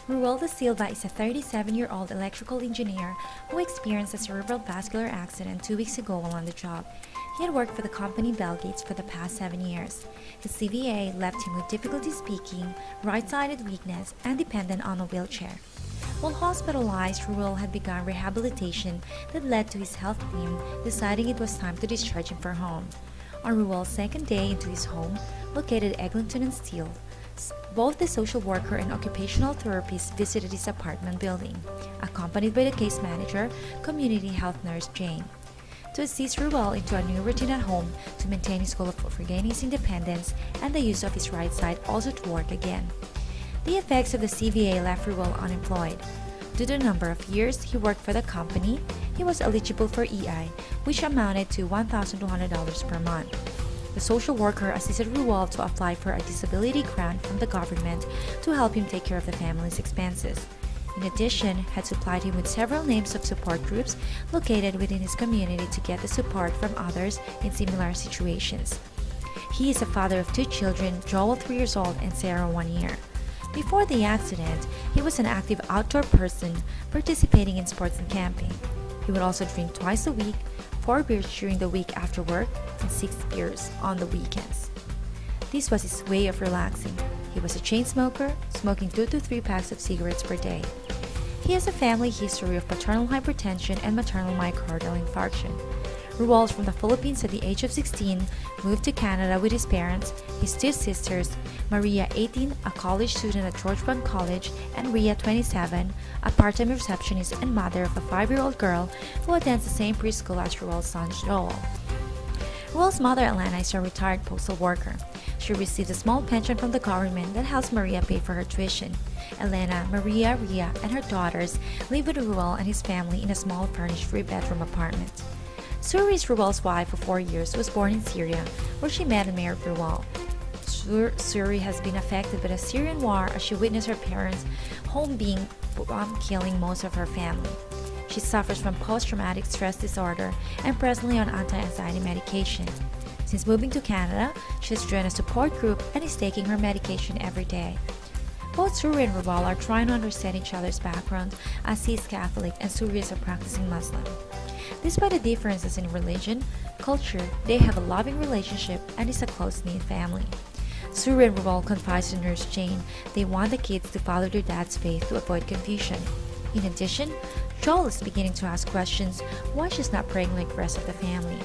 Ruel da Silva is a 37-year-old electrical engineer who experienced a cerebral vascular accident 2 weeks ago while on the job. He had worked for the company Bell Gates for the past 7 years. His CVA left him with difficulty speaking, right-sided weakness, and dependent on a wheelchair. While hospitalized, Ruel had begun rehabilitation that led to his health team deciding it was time to discharge him for home. On Ruel's second day into his home, located at Eglinton and Steele, both the social worker and occupational therapist visited his apartment building, accompanied by the case manager, community health nurse Jane, to assist Ruel into a new routine at home to maintain his goal of regaining his independence and the use of his right side also to work again. The effects of the CVA left Ruel unemployed. Due to the number of years he worked for the company, he was eligible for EI, which amounted to $1,200 per month. The social worker assisted Ruel to apply for a disability grant from the government to help him take care of the family's expenses. In addition, had supplied him with several names of support groups located within his community to get the support from others in similar situations. He is a father of 2 children, Joel 3 years old and Sarah 1 year. Before the accident, he was an active outdoor person participating in sports and camping. He would also drink twice a week, 4 beers during the week after work, and 6 beers on the weekends. This was his way of relaxing. He was a chain smoker, smoking 2 to 3 packs of cigarettes per day. He has a family history of paternal hypertension and maternal myocardial infarction. Ruel, from the Philippines at the age of 16, moved to Canada with his parents, his 2 sisters, Maria, 18, a college student at George Brown College, and Ria, 27, a part-time receptionist and mother of a 5-year-old girl who attends the same preschool as Ruel's son Joel. Ruel's mother, Elena, is a retired postal worker. She receives a small pension from the government that helps Maria pay for her tuition. Elena, Maria, Ria, and her daughters live with Ruel and his family in a small furnished 3-bedroom apartment. Suri is Ruel's wife of 4 years, who was born in Syria, where she met and married Ruel. Suri has been affected by the Syrian war as she witnessed her parents' home being killing most of her family. She suffers from post-traumatic stress disorder and presently on anti-anxiety medication. Since moving to Canada, she has joined a support group and is taking her medication every day. Both Suri and Ruel are trying to understand each other's background, as he is Catholic and Suri is a practicing Muslim. Despite the differences in religion, culture, they have a loving relationship and is a close-knit family. Suri and Ruel confide to Nurse Jane they want the kids to follow their dad's faith to avoid confusion. In addition, Joel is beginning to ask questions why she's not praying like the rest of the family.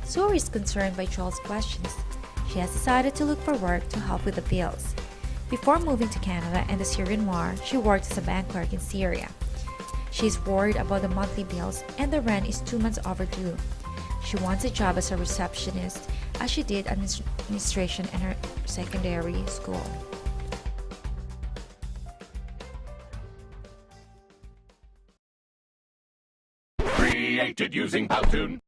Suri is concerned by Joel's questions. She has decided to look for work to help with the bills. Before moving to Canada and the Syrian war, she worked as a bank clerk in Syria. She is worried about the monthly bills and the rent is 2 months overdue. She wants a job as a receptionist, as she did administration in her secondary school. Created using Powtoon.